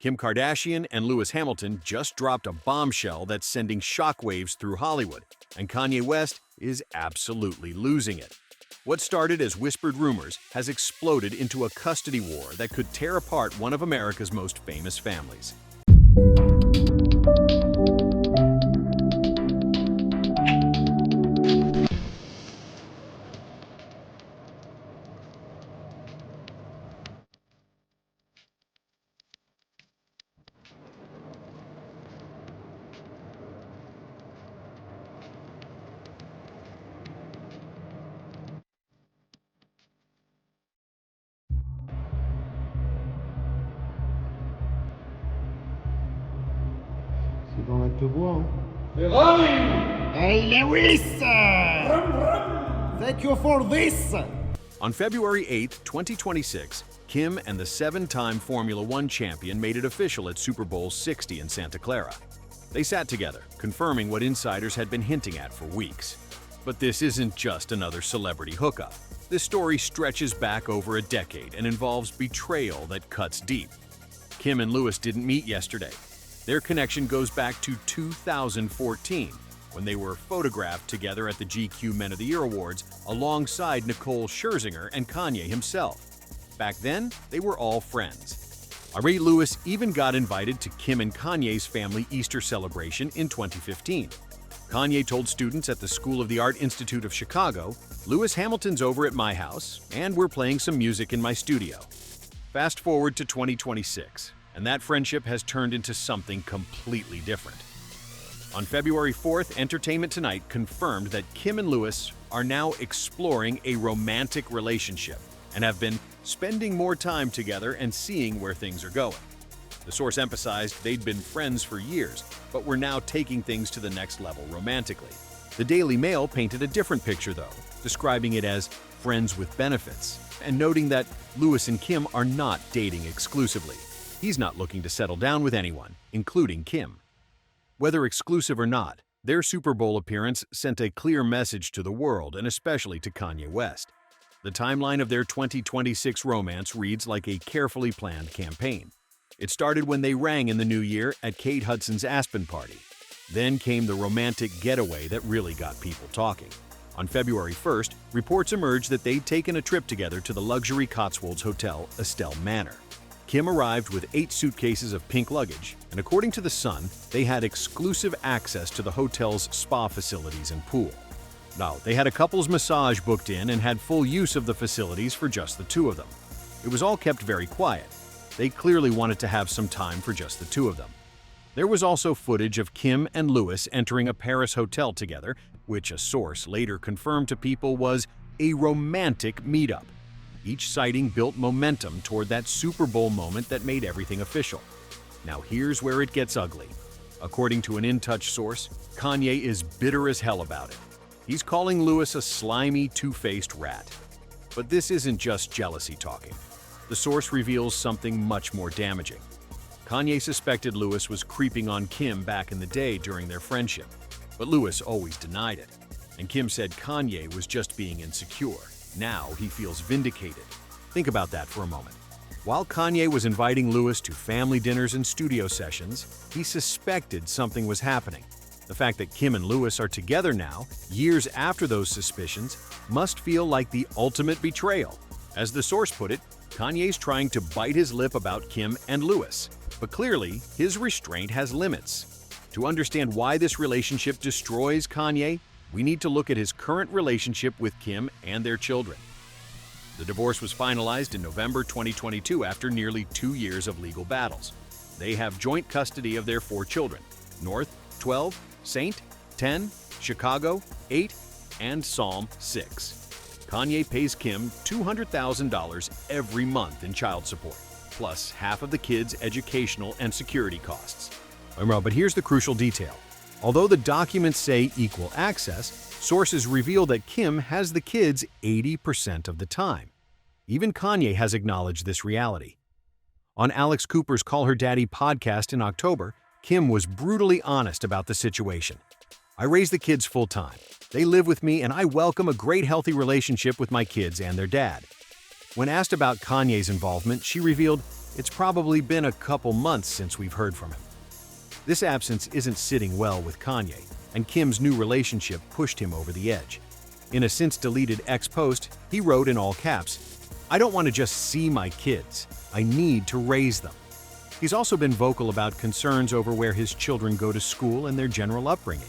Kim Kardashian and Lewis Hamilton just dropped a bombshell that's sending shockwaves through Hollywood, and Kanye West is absolutely losing it. What started as whispered rumors has exploded into a custody war that could tear apart one of America's most famous families. C'est dans la te bois. Hey Lewis! Thank you for this! On February 8, 2026, Kim and the seven-time Formula One champion made it official at Super Bowl 60 in Santa Clara. They sat together, confirming what insiders had been hinting at for weeks. But this isn't just another celebrity hookup. This story stretches back over a decade and involves betrayal that cuts deep. Kim and Lewis didn't meet yesterday. Their connection goes back to 2014, when they were photographed together at the GQ Men of the Year Awards alongside Nicole Scherzinger and Kanye himself. Back then, they were all friends. Ray Lewis even got invited to Kim and Kanye's family Easter celebration in 2015. Kanye told students at the School of the Art Institute of Chicago, "Lewis Hamilton's over at my house, and we're playing some music in my studio." Fast forward to 2026, and that friendship has turned into something completely different. On February 4th, Entertainment Tonight confirmed that Kim and Lewis are now exploring a romantic relationship and have been spending more time together and seeing where things are going. The source emphasized they'd been friends for years, but were now taking things to the next level romantically. The Daily Mail painted a different picture, though, describing it as friends with benefits, and noting that Lewis and Kim are not dating exclusively. He's not looking to settle down with anyone, including Kim. Whether exclusive or not, their Super Bowl appearance sent a clear message to the world and especially to Kanye West. The timeline of their 2026 romance reads like a carefully planned campaign. It started when they rang in the new year at Kate Hudson's Aspen party. Then came the romantic getaway that really got people talking. On February 1st, reports emerged that they'd taken a trip together to the luxury Cotswolds hotel, Estelle Manor. Kim arrived with 8 suitcases of pink luggage, and according to The Sun, they had exclusive access to the hotel's spa facilities and pool. Now, they had a couple's massage booked in and had full use of the facilities for just the two of them. It was all kept very quiet. They clearly wanted to have some time for just the two of them. There was also footage of Kim and Lewis entering a Paris hotel together, which a source later confirmed to people was a romantic meetup. Each sighting built momentum toward that Super Bowl moment that made everything official. Now here's where it gets ugly. According to an in-touch source, Kanye is bitter as hell about it. He's calling Lewis a slimy, two-faced rat. But this isn't just jealousy talking. The source reveals something much more damaging. Kanye suspected Lewis was creeping on Kim back in the day during their friendship, but Lewis always denied it. And Kim said Kanye was just being insecure. Now he feels vindicated. Think about that for a moment. While Kanye was inviting Lewis to family dinners and studio sessions, he suspected something was happening. The fact that Kim and Lewis are together now, years after those suspicions, must feel like the ultimate betrayal. As the source put it, Kanye's trying to bite his lip about Kim and Lewis, but clearly his restraint has limits. To understand why this relationship destroys Kanye, we need to look at his current relationship with Kim and their children. The divorce was finalized in November 2022 after nearly 2 years of legal battles. They have joint custody of their 4 children: North, 12, Saint, 10, Chicago, 8, and Psalm, 6. Kanye pays Kim $200,000 every month in child support, plus half of the kids' educational and security costs. But here's the crucial detail. Although the documents say equal access, sources reveal that Kim has the kids 80% of the time. Even Kanye has acknowledged this reality. On Alex Cooper's Call Her Daddy podcast in October, Kim was brutally honest about the situation. "I raise the kids full-time. They live with me and I welcome a great healthy relationship with my kids and their dad." When asked about Kanye's involvement, she revealed, It's probably been a couple months since we've heard from him. This absence isn't sitting well with Kanye, and Kim's new relationship pushed him over the edge. In a since-deleted X post, he wrote in all caps, "I don't want to just see my kids. I need to raise them." He's also been vocal about concerns over where his children go to school and their general upbringing.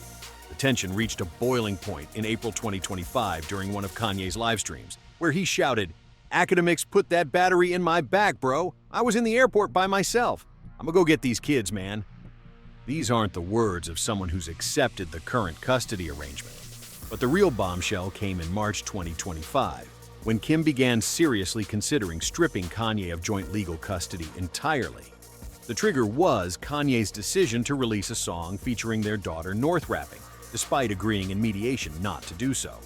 The tension reached a boiling point in April 2025 during one of Kanye's live streams, where he shouted, "Academics put that battery in my back, bro. I was in the airport by myself. I'm gonna go get these kids, man." These aren't the words of someone who's accepted the current custody arrangement. But the real bombshell came in March 2025, when Kim began seriously considering stripping Kanye of joint legal custody entirely. The trigger was Kanye's decision to release a song featuring their daughter North rapping, despite agreeing in mediation not to do so.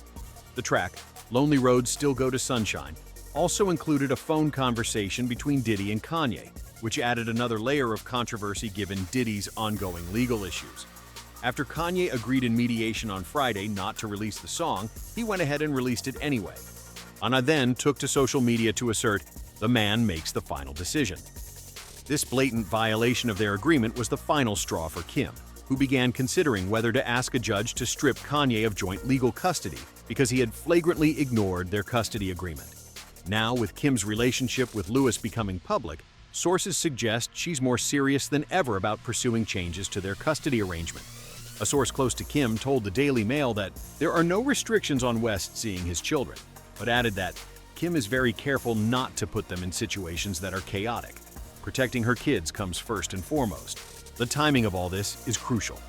The track, Lonely Roads Still Go to Sunshine, also included a phone conversation between Diddy and Kanye, which added another layer of controversy given Diddy's ongoing legal issues. After Kanye agreed in mediation on Friday not to release the song, he went ahead and released it anyway. Anna then took to social media to assert, "The man makes the final decision." This blatant violation of their agreement was the final straw for Kim, who began considering whether to ask a judge to strip Kanye of joint legal custody because he had flagrantly ignored their custody agreement. Now, with Kim's relationship with Lewis becoming public, sources suggest she's more serious than ever about pursuing changes to their custody arrangement. A source close to Kim told the Daily Mail that there are no restrictions on West seeing his children, but added that Kim is very careful not to put them in situations that are chaotic. Protecting her kids comes first and foremost. The timing of all this is crucial.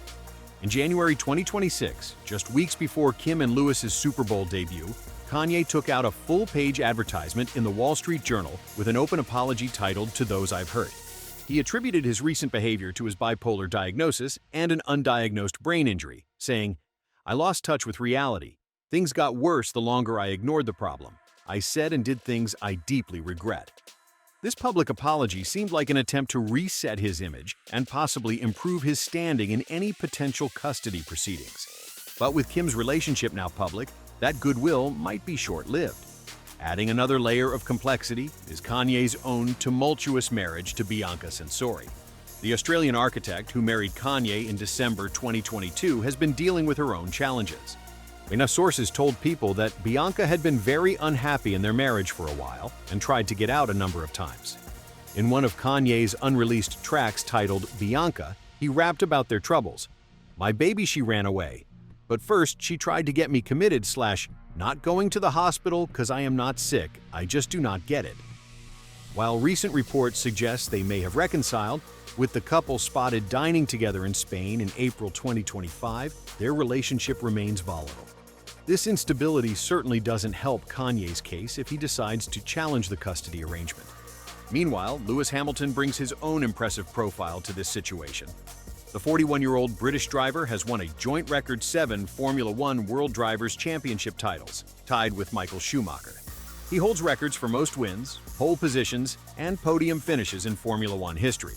In January 2026, just weeks before Kim and Lewis's Super Bowl debut, Kanye took out a full-page advertisement in the Wall Street Journal with an open apology titled "To Those I've Hurt." He attributed his recent behavior to his bipolar diagnosis and an undiagnosed brain injury, saying, "I lost touch with reality. Things got worse the longer I ignored the problem. I said and did things I deeply regret." This public apology seemed like an attempt to reset his image and possibly improve his standing in any potential custody proceedings. But with Kim's relationship now public, that goodwill might be short-lived. Adding another layer of complexity is Kanye's own tumultuous marriage to Bianca Censori. The Australian architect who married Kanye in December 2022 has been dealing with her own challenges. Enough sources told People that Bianca had been very unhappy in their marriage for a while and tried to get out a number of times. In one of Kanye's unreleased tracks titled "Bianca," he rapped about their troubles. "My baby, she ran away. But first, she tried to get me committed / not going to the hospital because I am not sick, I just do not get it." While recent reports suggest they may have reconciled, with the couple spotted dining together in Spain in April 2025, their relationship remains volatile. This instability certainly doesn't help Kanye's case if he decides to challenge the custody arrangement. Meanwhile, Lewis Hamilton brings his own impressive profile to this situation. The 41-year-old British driver has won a joint record 7 Formula One World Drivers' Championship titles, tied with Michael Schumacher. He holds records for most wins, pole positions, and podium finishes in Formula One history.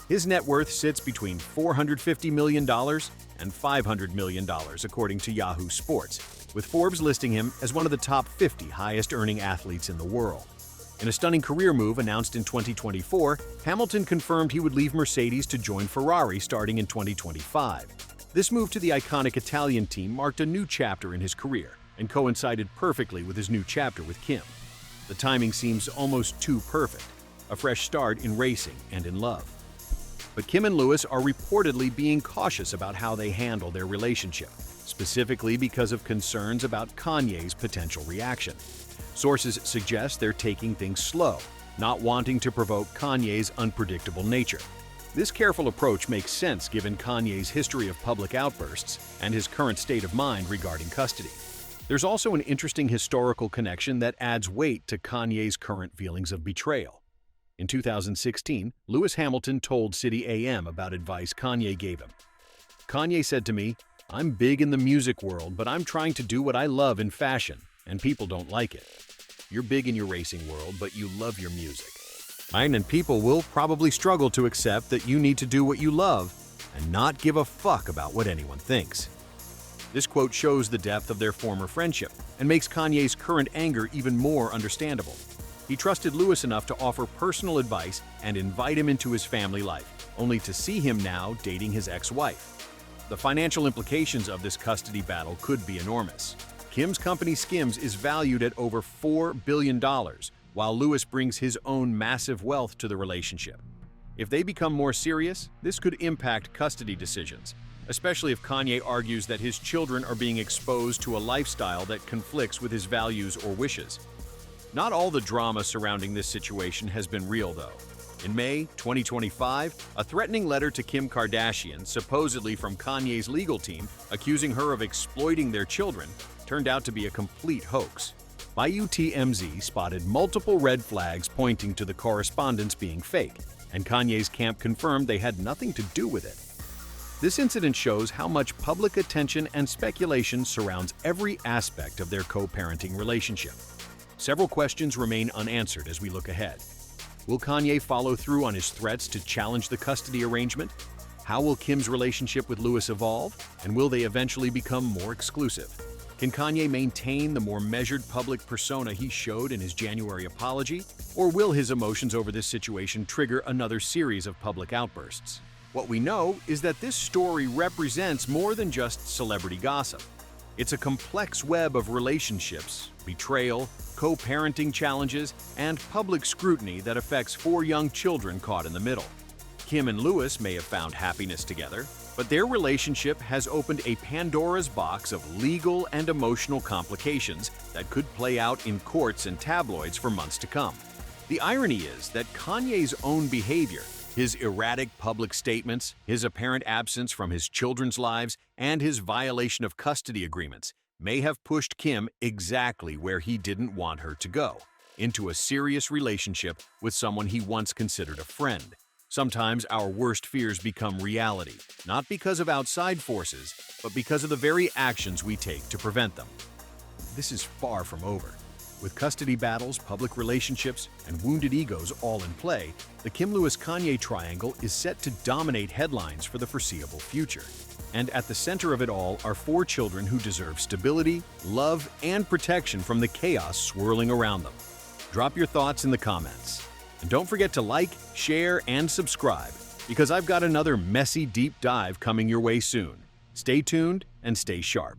His net worth sits between $450 million and $500 million, according to Yahoo Sports, with Forbes listing him as one of the top 50 highest-earning athletes in the world. In a stunning career move announced in 2024, Hamilton confirmed he would leave Mercedes to join Ferrari starting in 2025. This move to the iconic Italian team marked a new chapter in his career and coincided perfectly with his new chapter with Kim. The timing seems almost too perfect, a fresh start in racing and in love. But Kim and Lewis are reportedly being cautious about how they handle their relationship, specifically because of concerns about Kanye's potential reaction. Sources suggest they're taking things slow, not wanting to provoke Kanye's unpredictable nature. This careful approach makes sense given Kanye's history of public outbursts and his current state of mind regarding custody. There's also an interesting historical connection that adds weight to Kanye's current feelings of betrayal. In 2016, Lewis Hamilton told City AM about advice Kanye gave him. "Kanye said to me, 'I'm big in the music world, but I'm trying to do what I love in fashion, and people don't like it. You're big in your racing world, but you love your music. And people will probably struggle to accept that you need to do what you love and not give a fuck about what anyone thinks.'" This quote shows the depth of their former friendship and makes Kanye's current anger even more understandable. He trusted Lewis enough to offer personal advice and invite him into his family life, only to see him now dating his ex-wife. The financial implications of this custody battle could be enormous. Kim's company Skims is valued at over $4 billion, while Lewis brings his own massive wealth to the relationship. If they become more serious, this could impact custody decisions, especially if Kanye argues that his children are being exposed to a lifestyle that conflicts with his values or wishes. Not all the drama surrounding this situation has been real, though. In May 2025, a threatening letter to Kim Kardashian, supposedly from Kanye's legal team, accusing her of exploiting their children, turned out to be a complete hoax. TMZ spotted multiple red flags pointing to the correspondence being fake, and Kanye's camp confirmed they had nothing to do with it. This incident shows how much public attention and speculation surrounds every aspect of their co-parenting relationship. Several questions remain unanswered as we look ahead. Will Kanye follow through on his threats to challenge the custody arrangement? How will Kim's relationship with Lewis evolve? And will they eventually become more exclusive? Can Kanye maintain the more measured public persona he showed in his January apology? Or will his emotions over this situation trigger another series of public outbursts? What we know is that this story represents more than just celebrity gossip. It's a complex web of relationships, betrayal, co-parenting challenges, and public scrutiny that affects 4 young children caught in the middle. Kim and Lewis may have found happiness together, but their relationship has opened a Pandora's box of legal and emotional complications that could play out in courts and tabloids for months to come. The irony is that Kanye's own behavior, his erratic public statements, his apparent absence from his children's lives, and his violation of custody agreements may have pushed Kim exactly where he didn't want her to go, into a serious relationship with someone he once considered a friend. Sometimes our worst fears become reality, not because of outside forces, but because of the very actions we take to prevent them. This is far from over. With custody battles, public relationships, and wounded egos all in play, the Kim-Lewis-Kanye triangle is set to dominate headlines for the foreseeable future. And at the center of it all are 4 children who deserve stability, love, and protection from the chaos swirling around them. Drop your thoughts in the comments. And don't forget to like, share, and subscribe, because I've got another messy deep dive coming your way soon. Stay tuned and stay sharp.